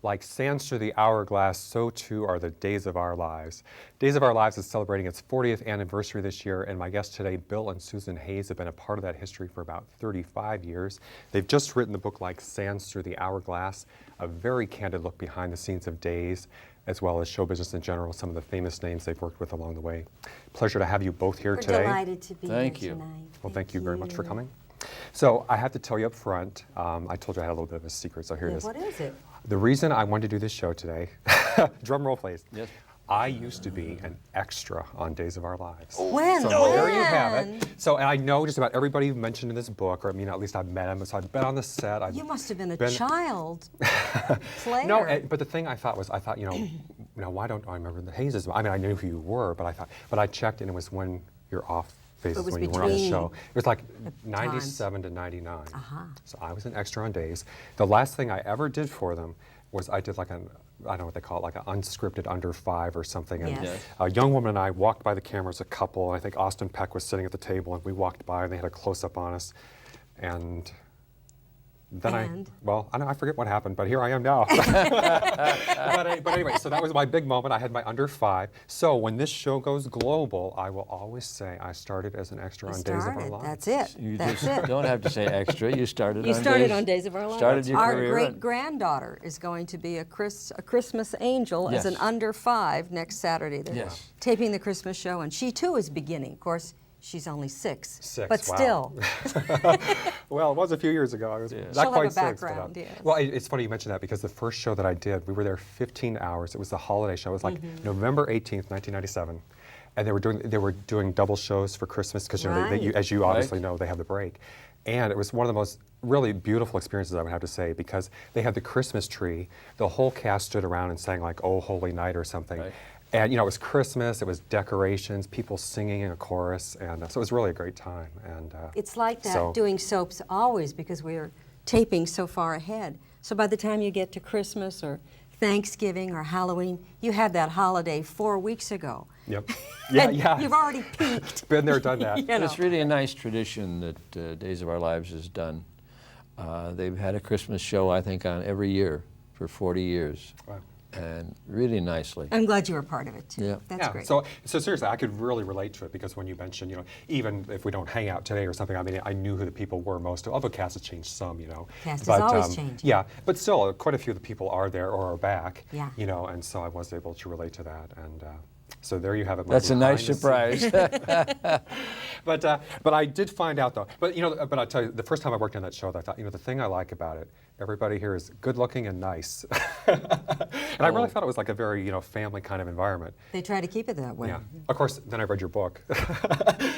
Like sands through the hourglass, so too are the days of our lives. Days of Our Lives is celebrating its 40th anniversary this year, and my guests today, Bill and Susan Hayes, have been a part of that history for about 35 years. They've just written the book Like Sands Through the Hourglass, a very candid look behind the scenes of Days, as well as show business in general, some of the famous names they've worked with along the way. Pleasure to have you both here today. We're delighted to be here tonight. Well, thank you very much for coming. So I have to tell you up front, I told you I had a little bit of a secret, so here it is. What is it? The reason I wanted to do this show today, drum roll please. Yes. I used to be an extra on Days of Our Lives. When? So there you have it. So and I know just about everybody you've mentioned in this book, or I mean, at least I've met him. So I've been on the set. You must have been a child player. No, but the thing I thought, you know, why don't I remember the Hayes? I mean, I knew who you were, but I checked, and it was when you're off phases, when you weren't on the show. It was like 97 to 99. So I was an extra on Days. The last thing I ever did for them was I did like I don't know what they call it, like an unscripted under 5 or something. And a young woman and I walked by the camera as a couple. And I think Austin Peck was sitting at the table, and we walked by, and they had a close-up on us. And then I forget what happened, but here I am now. but anyway, so that was my big moment. I had my under 5. So when this show goes global, I will always say I started as an extra on Days of Our Lives. That's it. You That's just it. don't have to say extra. You started on Days of Our Lives. Started your Our career. great-granddaughter is going to be a Christmas angel as an under 5 next Saturday. They're taping the Christmas show, and she too is beginning. Of course, she's only 6. But wow. still. Well, it was a few years ago. I was not She'll quite have a 6. background, yes. Well, it's funny you mentioned that, because the first show that I did, we were there 15 hours. It was the holiday show. It was like November 18th, 1997. And they were doing double shows for Christmas, because as you obviously know, they have the break. And it was one of the most really beautiful experiences, I would have to say, because they had the Christmas tree. The whole cast stood around and sang like "Oh Holy Night" or something. Right. And it was Christmas, it was decorations, people singing in a chorus, and so it was really a great time. And it's like that doing soaps always, because we are taping so far ahead. So by the time you get to Christmas or Thanksgiving or Halloween, you had that holiday 4 weeks ago. Yep. Yeah. You've already peaked. Been there, done that. It's really a nice tradition that Days of Our Lives has done. They've had a Christmas show, I think, on every year for 40 years. Wow. And really nicely. I'm glad you were part of it too. Yeah. That's great. So seriously, I could really relate to it, because when you mentioned, even if we don't hang out today or something, I mean, I knew who the people were most. Although cast has changed some, Cast has always changed. Yeah, but still, quite a few of the people are there or are back. Yeah. And so I was able to relate to that, and so there you have it. That's a nice surprise. But I did find out though. But but I tell you, the first time I worked on that show, I thought, the thing I like about it, everybody here is good looking and nice. And I really thought it was like a very family kind of environment. They try to keep it that way. Yeah. Of course, then I read your book.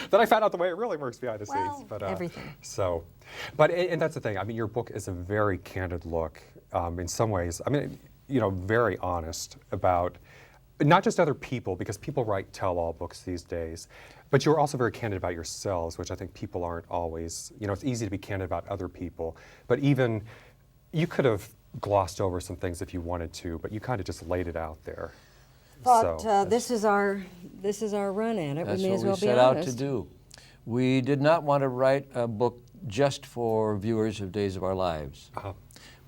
Then I found out the way it really works behind the scenes. But everything. So, and that's the thing. I mean, your book is a very candid look. In some ways, I mean, very honest about. Not just other people, because people write tell-all books these days, but you're also very candid about yourselves, which I think people aren't always. It's easy to be candid about other people, but even you could have glossed over some things if you wanted to, but you kind of just laid it out there. But this is our run at it. That's we may as well what we be set honest. out to do. We did not want to write a book just for viewers of Days of Our Lives.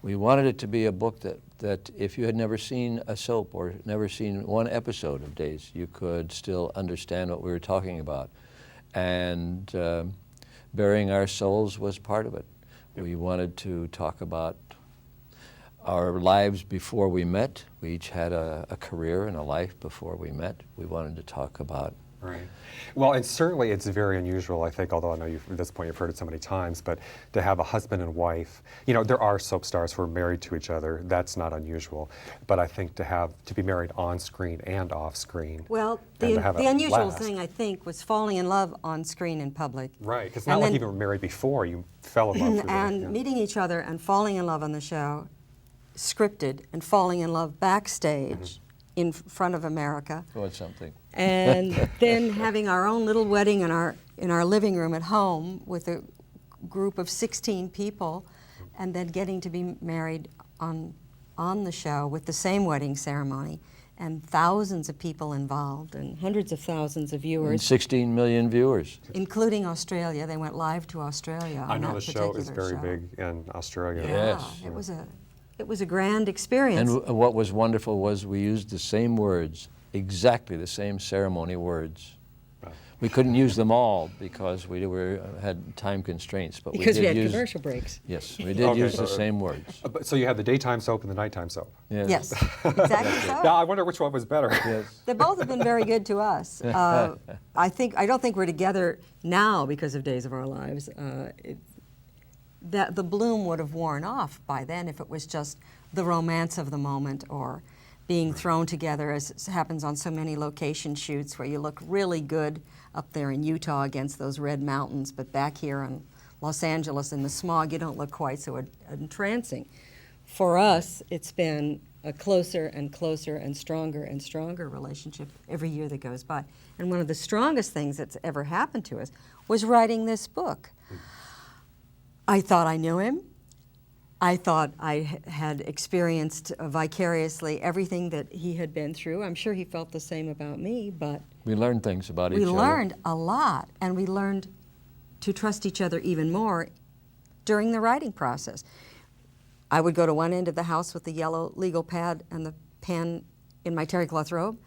We wanted it to be a book that if you had never seen a soap or never seen one episode of Days, you could still understand what we were talking about. And Burying Our Souls was part of it. We wanted to talk about our lives before we met. We each had a career and a life before we met. We wanted to talk about. Right. Well, and certainly it's very unusual, I think, although I know at this point you've heard it so many times, but to have a husband and wife, there are soap stars who are married to each other. That's not unusual. But I think to be married on screen and off screen. Well, the unusual thing, I think, was falling in love on screen in public. Right, because it's not like you were married before. You fell in love through and meeting each other and falling in love on the show, scripted, and falling in love backstage in front of America. Oh, it's something. And then having our own little wedding in our living room at home with a group of 16 people, and then getting to be married on the show with the same wedding ceremony, and thousands of people involved and hundreds of thousands of viewers. And 16 million viewers. Including Australia. They went live to Australia. I know the show is very big in Australia. Yeah, it was a it was a grand experience. And what was wonderful was we used the same words, exactly the same ceremony words. We couldn't use them all because we had time constraints, but because we we did had use commercial breaks. Yes, we did use the same words. So you had the daytime soap and the nighttime soap. Yes, exactly so. Now I wonder which one was better. Yes. They both have been very good to us. I don't think we're together now because of Days of Our Lives. That the bloom would have worn off by then if it was just the romance of the moment or being thrown together, as happens on so many location shoots where you look really good up there in Utah against those red mountains, but back here in Los Angeles in the smog, you don't look quite so entrancing. For us, it's been a closer and closer and stronger relationship every year that goes by. And one of the strongest things that's ever happened to us was writing this book. I thought I knew him. I thought I had experienced vicariously everything that he had been through. I'm sure he felt the same about me, but We learned things about each other. we learned a lot, and we learned to trust each other even more during the writing process. I would go to one end of the house with the yellow legal pad and the pen in my terry cloth robe,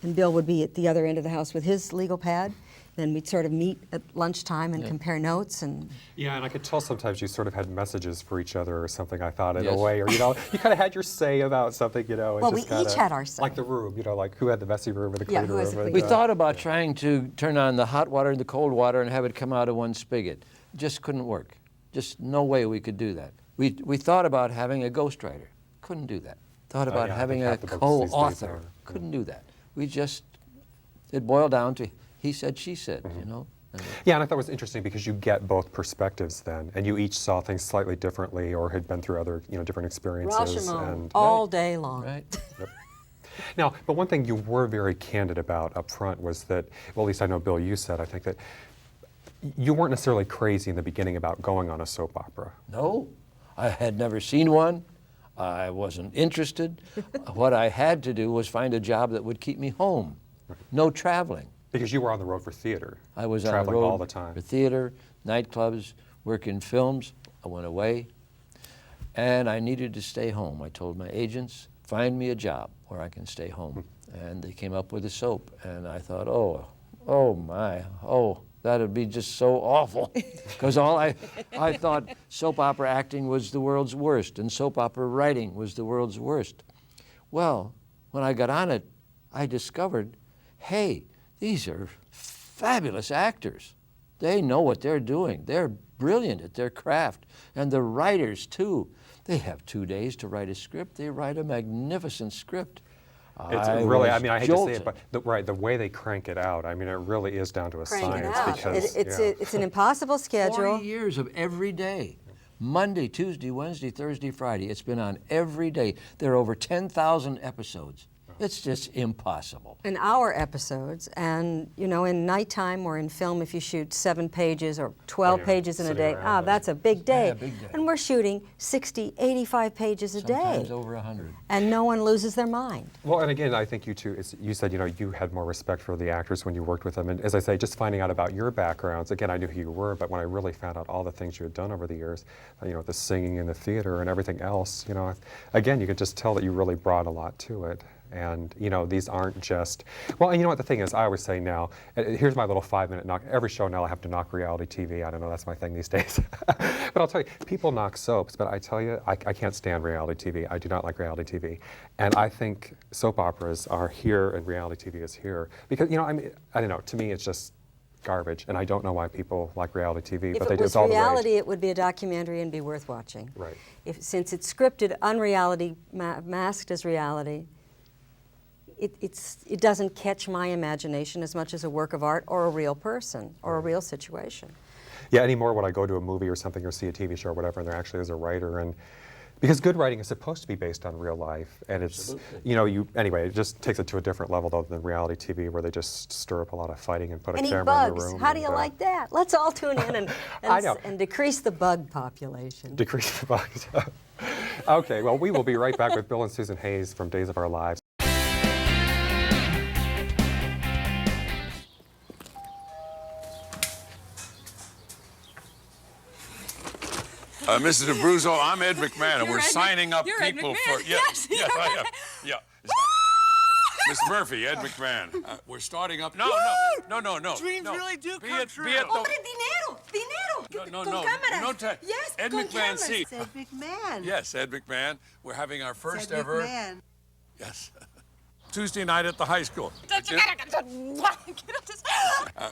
and Bill would be at the other end of the house with his legal pad. Then we'd sort of meet at lunchtime and compare notes. And Yeah, and I could tell sometimes you sort of had messages for each other or something, I thought, in Yes. a way, or, you kind of had your say about something, and Well, we just kinda, each had our say. Like the room, like who had the messy room or the Yeah, cleaner who has the room. We cleaner thought about trying to turn on the hot water and the cold water and have it come out of one spigot. Just couldn't work. Just no way we could do that. We thought about having a ghostwriter. Couldn't do that. Thought about yeah, I having think a half the books these days co-author. are, Couldn't do that. It boiled down to he said, she said, Yeah, and I thought it was interesting because you get both perspectives then, and you each saw things slightly differently or had been through other, different experiences. Rashomon And all day long. Right? Yep. Now, but one thing you were very candid about up front was that, well, at least I know, Bill, you said, I think that you weren't necessarily crazy in the beginning about going on a soap opera. No, I had never seen one. I wasn't interested. What I had to do was find a job that would keep me home. No traveling. Because you were on the road for theater. I was on the traveling road all the time. for theater, nightclubs, work in films. I went away, and I needed to stay home. I told my agents, find me a job where I can stay home. And they came up with a soap, and I thought, that'd be just so awful. Because I thought soap opera acting was the world's worst, and soap opera writing was the world's worst. Well, when I got on it, I discovered, hey, these are fabulous actors. They know what they're doing. They're brilliant at their craft. And the writers, too. They have 2 days to write a script. They write a magnificent script. It's really, I hate to say it, but the way they crank it out, it really is down to a Crank it science. out. Because It's an impossible schedule. 40 years of every day. Monday, Tuesday, Wednesday, Thursday, Friday. It's been on every day. There are over 10,000 episodes. It's just impossible. An hour episodes, and in nighttime or in film, if you shoot 7 pages or 12 pages in a sitting day, around, that's a big day. Yeah, big day. And we're shooting 60, 85 pages a Sometimes day, over 100. and no one loses their mind. Well, and again, I think you two, you said, you had more respect for the actors when you worked with them. And as I say, just finding out about your backgrounds, again, I knew who you were, but when I really found out all the things you had done over the years, the singing and the theater and everything else, again, you could just tell that you really brought a lot to it. And, these aren't just, well, and you know what the thing is, I always say now, here's my little 5-minute knock. Every show now I have to knock reality TV. I don't know, that's my thing these days. But I'll tell you, people knock soaps, but I tell you, I can't stand reality TV. I do not like reality TV. And I think soap operas are here and reality TV is here. Because, I don't know, to me it's just garbage. And I don't know why people like reality TV, If but they it do. was It's all reality, the rage. it would be a documentary and be worth watching. Right. Since it's scripted, unreality, masked as reality, it doesn't catch my imagination as much as a work of art or a real person or a real situation. Yeah, anymore when I go to a movie or something or see a TV show or whatever, and there actually is a writer, and because good writing is supposed to be based on real life, and it's anyway, it just takes it to a different level though than reality TV where they just stir up a lot of fighting and put a And eat camera in bugs. the room. How do you like that? Let's all tune in and, I know. and decrease the bug population. Decrease the bugs. Okay, well, we will be right back with Bill and Susan Hayes from Days of Our Lives. Mrs. Abruzzo, I'm Ed McMahon, and You're we're Ed signing up you're Ed people McMahon. for... Yes, yes, you're I Ed am. Yeah. Miss Murphy, Ed McMahon. We're starting up... No. Dreams no. really do Be come at, true. Be at the... Hombre, dinero. No, Con no, cámaras. no time. Yes, Ed con McMahon, cámaras. see. Ed McMahon. Yes, Ed McMahon. We're having our first Ed ever... McMahon. Yes. Tuesday night at the high school.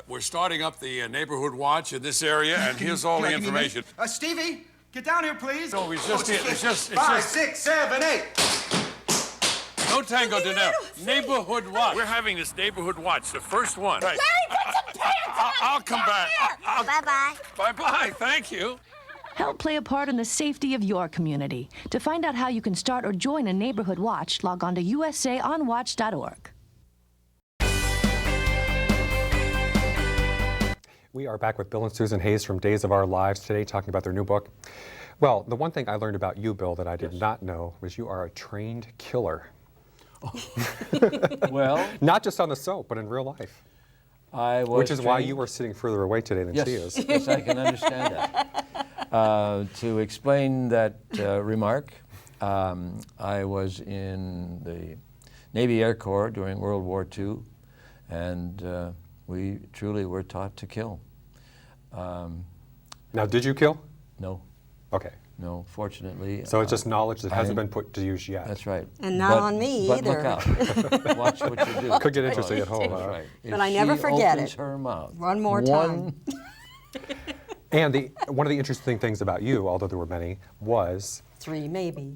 We're starting up the neighborhood watch in this area, and here's all the information. Stevie, get down here, please. No, it's just... 5, 6, 7, 8. No tango dinero. Neighborhood watch. We're having this neighborhood watch, the first one. Right. Larry, put some pants on! I'll come back. Bye-bye. Bye-bye. Thank you. Help play a part in the safety of your community. To find out how you can start or join a neighborhood watch, log on to usaonwatch.org. We are back with Bill and Susan Hayes from Days of Our Lives today, talking about their new book. Well, the one thing I learned about you, Bill, that I did not know was you are a trained killer. Well, Not just on the soap, but in real life. I was Which is why trained- you were sitting further away today than Yes, she is. yes, I can understand that. To explain that remark, I was in the Navy Air Corps during World War II, and we truly were taught to kill. Now, did you kill? No, Okay. no, fortunately. So it's just knowledge that hasn't I- been put to use yet. That's right. And not on me but either. Look out. Watch what you do. Could get interesting at home, That's huh? right. But I never forget opens it. her mouth One more time. And one of the interesting things about you, although there were many, was 3, maybe.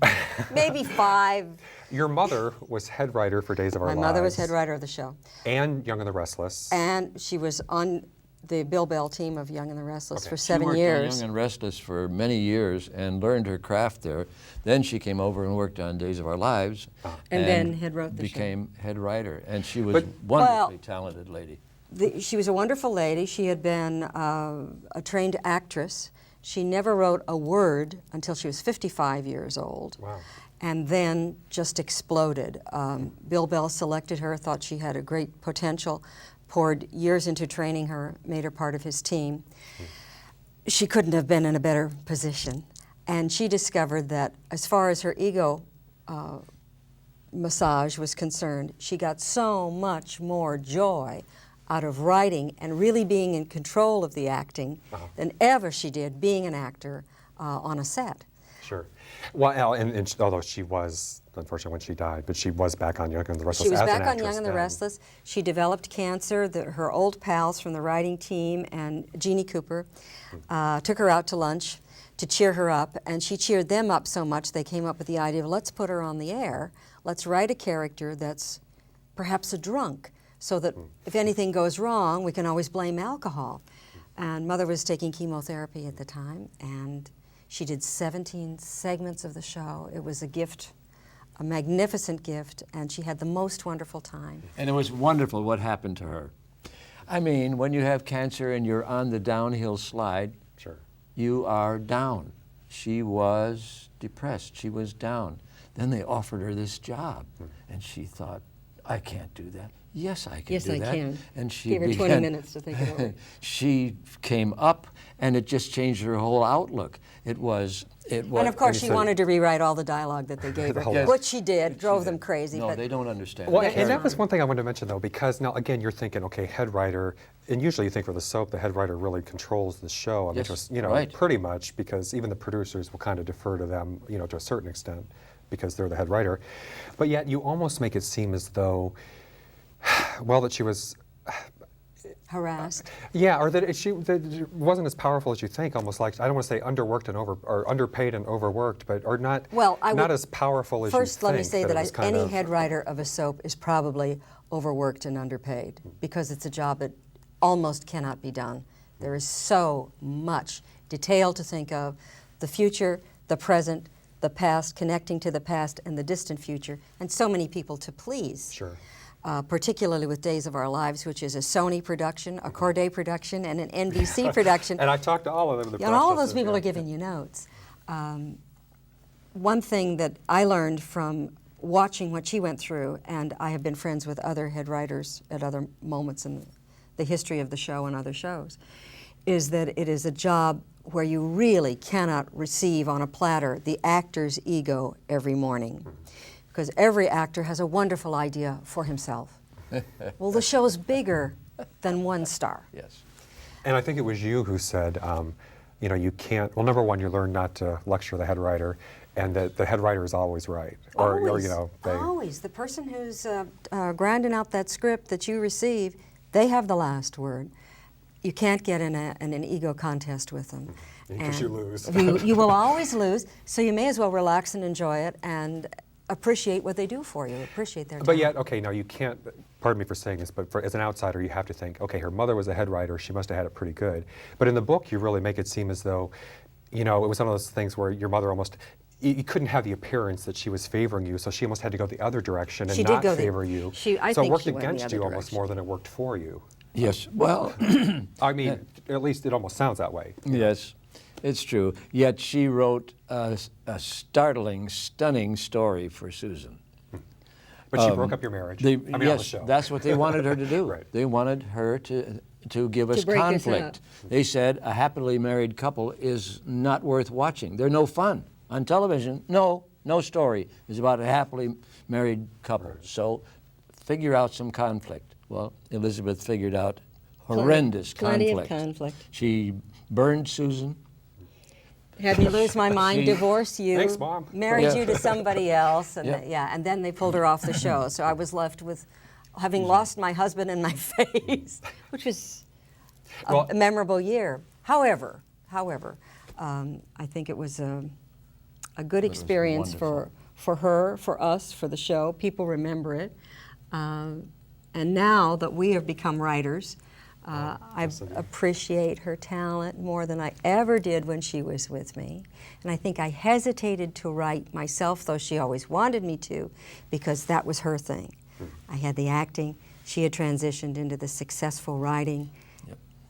Maybe 5. your mother was head writer for Days of Our My Lives. mother was head writer of the show. And Young and the Restless. And she was on the Bill Bell team of Young and the Restless Okay. for She 7 She worked on years. Young and Restless for many years and learned her craft there. Then she came over and worked on Days of Our Lives. And then head wrote the show. became head writer. And she was But- wonderfully talented lady. She was a wonderful lady. She had been a trained actress. She never wrote a word until she was 55 years old. Wow. And then just exploded. Bill Bell selected her, thought she had a great potential, poured years into training her, made her part of his team. She couldn't have been in a better position. And she discovered that as far as her ego massage was concerned, she got so much more joy out of writing and really being in control of the acting than ever she did being an actor on a set. Sure. Well, and although she was, unfortunately, when she died, but she was back on Young and the Restless She was as back an on actress Young and the then. Restless. She developed cancer. Her old pals from the writing team and Jeannie Cooper took her out to lunch to cheer her up, and she cheered them up so much they came up with the idea of let's put her on the air. Let's write a character that's perhaps a drunk, so that if anything goes wrong, we can always blame alcohol. And Mother was taking chemotherapy at the time, and she did 17 segments of the show. It was a gift, a magnificent gift, and she had the most wonderful time. And it was wonderful what happened to her. I mean, when you have cancer and you're on the downhill slide, Sure. you are down. She was depressed. She was down. Then they offered her this job, and she thought, I can't do that. Yes, I can Yes, do I that. can. And she Gave her 20 began- minutes to think it over. She came up, and it just changed her whole outlook. It was. And of course, she so- wanted to rewrite all the dialogue that they gave her, whole- which she did, drove them crazy. No, but they don't understand. Well, that. and that was one thing I wanted to mention, though, because now, again, you're thinking, okay, head writer, and usually you think for the soap, the head writer really controls the show. I mean, Yes, just, right. pretty much, because even the producers will kind of defer to them, to a certain extent, because they're the head writer. But yet, you almost make it seem as though, well, that she was, harassed. yeah, or that it wasn't as powerful as you think. Almost like, I don't want to say underworked and or underpaid and overworked, but or not Well, I not would- as powerful as you think. First, let me say it that was kind any of- head writer of a soap is probably overworked and underpaid because it's a job that almost cannot be done. There is so much detail to think of, the future, the present, the past, connecting to the past and the distant future, and so many people to please. Sure. Particularly with Days of Our Lives, which is a Sony production, a Corday production, and an NBC production. And I talked to all of them in the And all of process those people yeah. are giving you notes. One thing that I learned from watching what she went through, and I have been friends with other head writers at other moments in the history of the show and other shows, is that it is a job where you really cannot receive on a platter the actor's ego every morning, because every actor has a wonderful idea for himself. Well, the show's bigger than one star. Yes. And I think it was you who said, you know, you can't, well, number one, you learn not to lecture the head writer, and that the head writer is always right. Or you know, always. The person who's grinding out that script that you receive, they have the last word. You can't get in an ego contest with them. Because you lose. You will always lose, so you may as well relax and enjoy it and appreciate what they do for you, appreciate their time. But yet, okay, now you can't, pardon me for saying this, but as an outsider, you have to think, okay, her mother was a head writer, she must have had it pretty good. But in the book, you really make it seem as though, you know, it was one of those things where your mother almost, you couldn't have the appearance that she was favoring you, so she almost had to go the other direction and not favor you. I so it think worked she went against the you other almost direction. more than it worked for you. Yes, well, I mean, at least it almost sounds that way. yes, it's true. Yet she wrote a startling, stunning story for Susan. But she broke up your marriage. I mean, on the Yes, show. that's what they wanted her to do. Right. They wanted her to give us break us conflict. They said a happily married couple is not worth watching. They're no fun. On television, no story is about a happily married couple. Right. So figure out some conflict. Well, Elizabeth figured out horrendous Plenty conflict. of conflict. She burned Susan. Had me lose my mind, divorce you, Thanks, Mom. married Yeah. you to somebody else, and Yeah. and then they pulled her off the show. So I was left with having lost my husband and my face, which was a memorable year. However, I think it was a good experience for her, for us, for the show. People remember it. And now that we have become writers, I appreciate her talent more than I ever did when she was with me. And I think I hesitated to write myself, though she always wanted me to, because that was her thing. I had the acting, she had transitioned into the successful writing,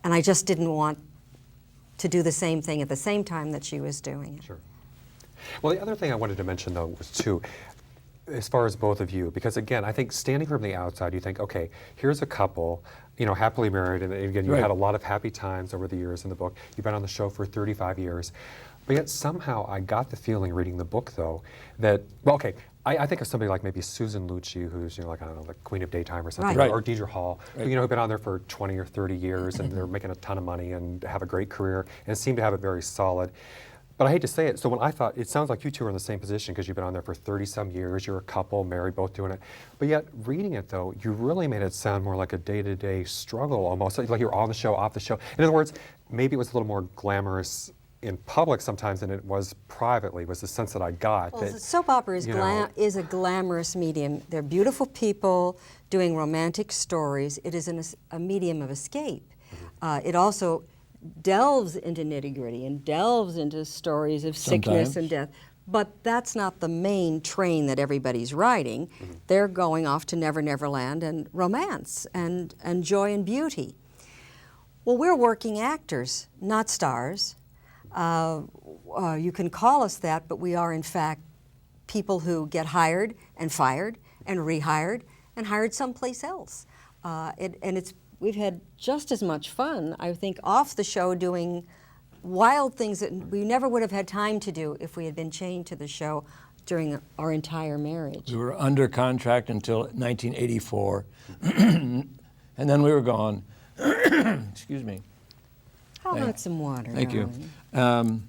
and I just didn't want to do the same thing at the same time that she was doing it. Sure. Well, the other thing I wanted to mention, though, was too, as far as both of you, because again, I think standing from the outside, you think, okay, here's a couple, you know, happily married, and again, you had a lot of happy times over the years in the book. You've been on the show for 35 years. But yet somehow I got the feeling reading the book, though, that, well, okay, I think of somebody like maybe Susan Lucci, who's, you know, like, I don't know, the Queen of Daytime or something, Right. or Deidre Hall, who, you know, who've been on there for 20 or 30 years, and they're making a ton of money and have a great career, and seem to have it very solid. But I hate to say it, so when I thought, it sounds like you two are in the same position because you've been on there for 30-some years, you're a couple, married, both doing it. But yet, reading it though, you really made it sound more like a day-to-day struggle almost, like you're on the show, off the show. In other words, maybe it was a little more glamorous in public sometimes than it was privately, was the sense that I got. Well, that, the soap opera is, you know, is a glamorous medium. They're beautiful people doing romantic stories. It is a medium of escape. It also delves into nitty-gritty and delves into stories of sickness and death. But that's not the main train that everybody's riding. They're going off to Never Never Land and romance and joy and beauty. Well, we're working actors, not stars. You can call us that, but we are in fact people who get hired and fired and rehired and hired someplace else. We've had just as much fun, I think, off the show doing wild things that we never would have had time to do if we had been chained to the show during our entire marriage. We were under contract until 1984, and then we were gone. Excuse me. How about some water? Thank you. darling?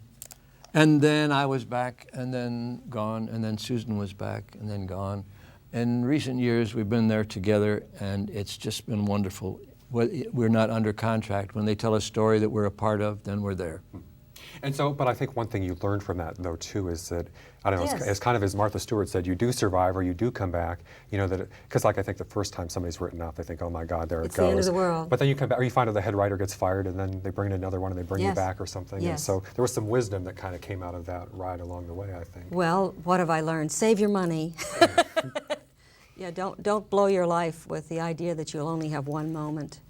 And then I was back, and then gone, and then Susan was back, and then gone. In recent years, we've been there together, and it's just been wonderful. We're not under contract. When they tell a story that we're a part of, then we're there. And so, but I think one thing you learned from that, though, too, is that, I don't know, Yes. as kind of as Martha Stewart said, you do survive or you do come back, you know, that, because like I think the first time somebody's written off, they think, oh my God, there It's it goes. the end of the world. But then you come back, or you find out the head writer gets fired and then they bring in another one and they bring you Yes. back or something. And Yes. so there was some wisdom that kind of came out of that ride along the way, I think. Well, what have I learned? Save your money. Yeah, don't blow your life with the idea that you'll only have one moment.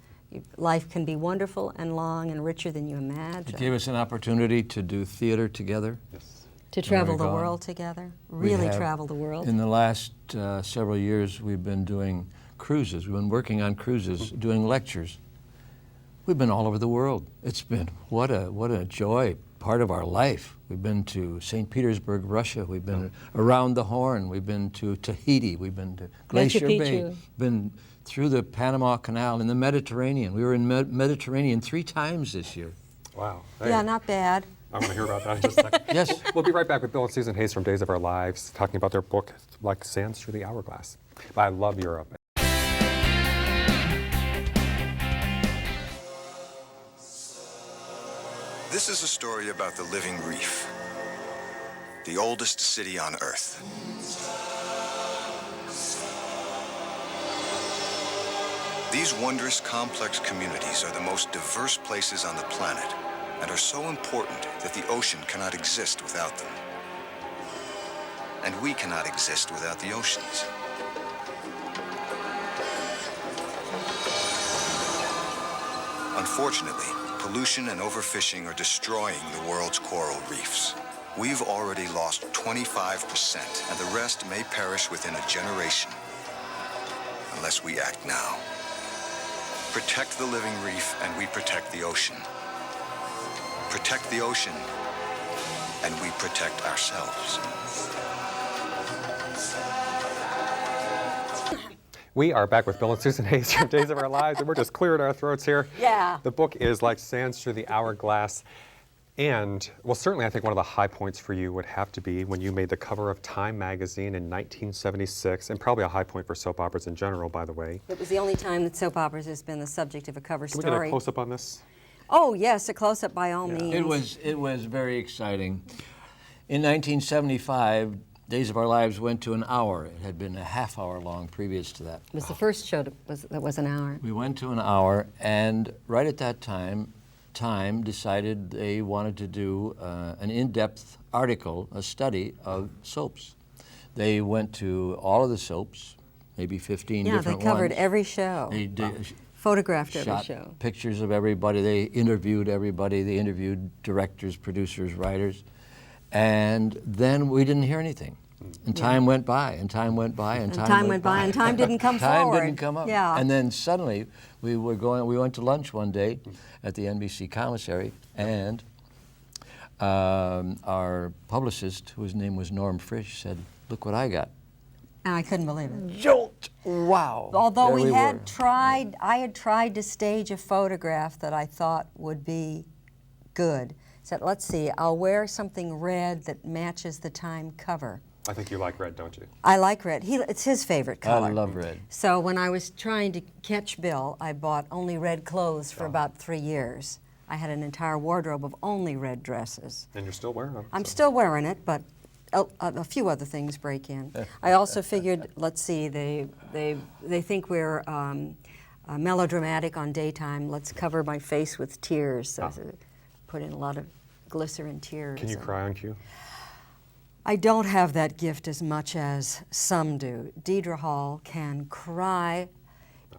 Life can be wonderful and long and richer than you imagine. It gave us an opportunity to do theater together. Yes. To travel the gone. world together, We really have- travel the world. In the last several years, we've been doing cruises. We've been working on cruises, doing lectures. We've been all over the world. It's been what a joy, part of our life. We've been to St. Petersburg, Russia. We've been around the Horn. We've been to Tahiti. We've been to Glacier Bay. Been through the Panama Canal in the Mediterranean. We were in Mediterranean 3 times this year. Wow. Yeah, not bad. I want to hear about that in just a second. Yes. We'll be right back with Bill and Susan Hayes from Days of Our Lives, talking about their book, Like Sands Through the Hourglass. But I love Europe. This is a story about the living reef, the oldest city on Earth. These wondrous, complex communities are the most diverse places on the planet and are so important that the ocean cannot exist without them. And we cannot exist without the oceans. Unfortunately, pollution and overfishing are destroying the world's coral reefs. We've already lost 25%, and the rest may perish within a generation, unless we act now. Protect the living reef, and we protect the ocean. Protect the ocean, and we protect ourselves. We are back with Bill and Susan Hayes from Days of Our Lives, and we're just clearing our throats here. Yeah. The book is Like Sands Through the Hourglass. And, well, certainly I think one of the high points for you would have to be when you made the cover of Time magazine in 1976, and probably a high point for soap operas in general, by the way. It was the only time that soap operas has been the subject of a cover Can story. we get a close-up on this? Oh, yes, a close-up by all means. It was very exciting. In 1975, Days of Our Lives went to an hour. It had been a half hour long previous to that. It was the first show that was an hour. We went to an hour, and right at that time, Time decided they wanted to do an in-depth article, a study of soaps. They went to all of the soaps, maybe 15 different ones. Yeah, they covered every show. They Photographed every shot show. pictures of everybody. They interviewed everybody. They interviewed directors, producers, writers. And then we didn't hear anything. And time went by, and time went by, and time went by, and time didn't come time forward. didn't come up. Yeah. And then suddenly we went to lunch one day at the NBC commissary, and our publicist, whose name was Norm Frisch, said, "Look what I got." And I couldn't believe it. Jolt! Wow. Although There I had tried to stage a photograph that I thought would be good. Said, let's see, I'll wear something red that matches the Time cover. I think you like red, don't you? I like red. It's his favorite color. I love red. So when I was trying to catch Bill, I bought only red clothes for about 3 years. I had an entire wardrobe of only red dresses. And you're still wearing them. I'm still wearing it, but a few other things break in. I also figured, let's see, they think we're melodramatic on daytime. Let's cover my face with tears. So put in a lot of glycerin tears. Can you cry on cue? I don't have that gift as much as some do. Deidre Hall can cry.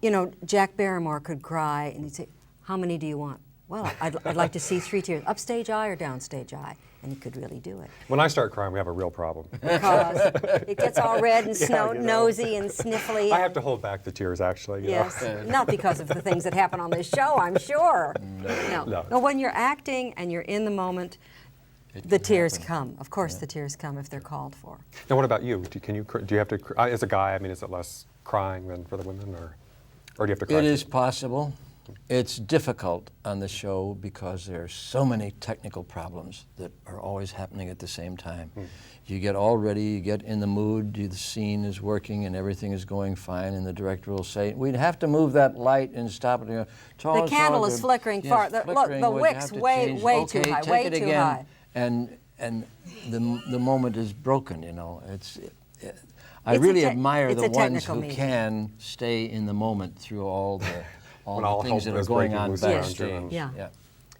You know, Jack Barrymore could cry, and he'd say, "How many do you want?" "Well, I'd like to see 3 tears, upstage eye or downstage eye," and he could really do it. When I start crying, we have a real problem. Because it gets all red and nosy and sniffly. I have to hold back the tears, actually. Yes, not because of the things that happen on this show, I'm sure. No. No, when you're acting and you're in the moment, the tears come. Of course, the tears come if they're called for. Now, what about you? Do you have to, as a guy, I mean, is it less crying than for the women, or do you have to cry? It is possible. It's difficult on the show because there are so many technical problems that are always happening at the same time. You get all ready, you get in the mood, the scene is working and everything is going fine, and the director will say, "We'd have to move that light and stop it." The candle is flickering far. Look, the wick's way too high, way too high. And the moment is broken, you know. I really admire the ones who can stay in the moment through all the things that are going on backstage. Yeah.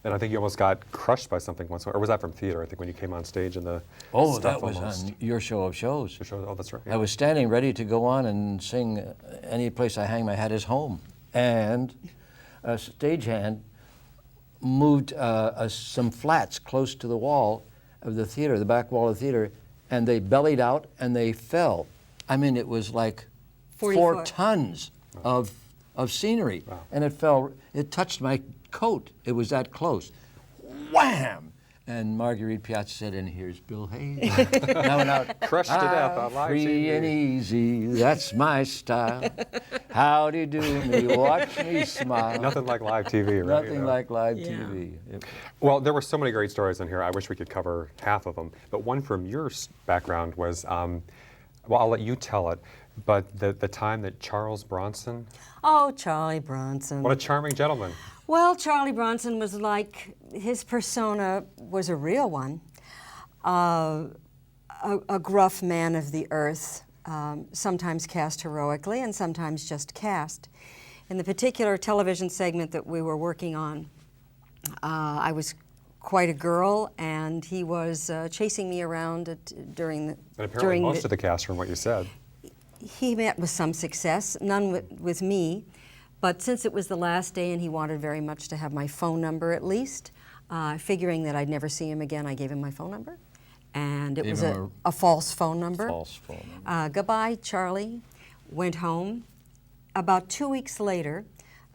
And I think you almost got crushed by something once, or was that from theater? I think when you came on stage and the stuff that was on Your Show of Shows. Oh, that's right. I was standing ready to go on and sing "Any Place I Hang My Hat Is Home," and a stagehand moved some flats close to the wall of the theater, the back wall of the theater, and they bellied out and they fell. I mean, it was like 4 tons of of scenery. Wow. And it touched my coat. It was that close. Wham! And Marguerite Piazza said, and here's Bill Hayes. Now and out. Crushed to death on live Free TV. and easy, that's my style. Howdy do me, watch me smile. Nothing like live TV, right? Nothing like live TV. Well, there were so many great stories in here. I wish we could cover half of them. But one from your background was, well, I'll let you tell it, but the time that Charles Bronson. Oh, Charlie Bronson. What a charming gentleman. Well, Charlie Bronson was like, his persona was a real one. A gruff man of the earth, sometimes cast heroically and sometimes just cast. In the particular television segment that we were working on, I was quite a girl, and he was chasing me around during the... And apparently most of the cast, from what you said. He met with some success, none with me. But since it was the last day and he wanted very much to have my phone number at least, figuring that I'd never see him again, I gave him my phone number. And it was a false phone number. False phone number. Goodbye, Charlie. Went home. About 2 weeks later,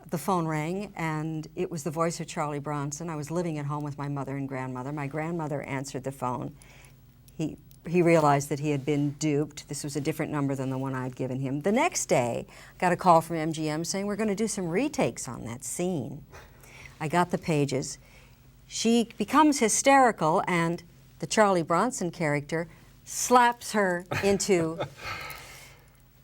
the phone rang, and it was the voice of Charlie Bronson. I was living at home with my mother and grandmother. My grandmother answered the phone. He realized that he had been duped. This was a different number than the one I'd given him. The next day, got a call from MGM saying, we're going to do some retakes on that scene. I got the pages. She becomes hysterical, and the Charlie Bronson character slaps her into...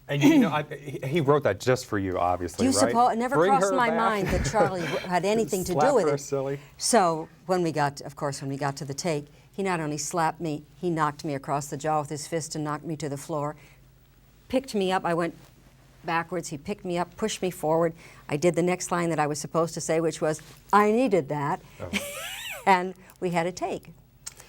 And you know, he wrote that just for you, obviously, Do you right? suppose? It never Bring crossed her my back. mind that Charlie had anything to Slap do with her it. silly. So when we got, of course, when we got to the take, he not only slapped me, he knocked me across the jaw with his fist and knocked me to the floor, picked me up. I went backwards. He picked me up, pushed me forward. I did the next line that I was supposed to say, which was, I needed that. Oh. And we had a take.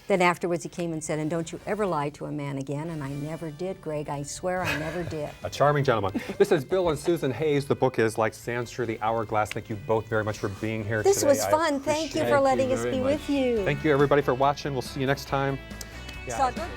Then afterwards he came and said, and don't you ever lie to a man again. And I never did, Greg. I swear I never did. A charming gentleman. This is Bill and Susan Hayes. The book is Like Sands Through the Hourglass. Thank you both very much for being here This today. was fun. Thank you for letting us be with you. Thank you, everybody, for watching. We'll see you next time. So good.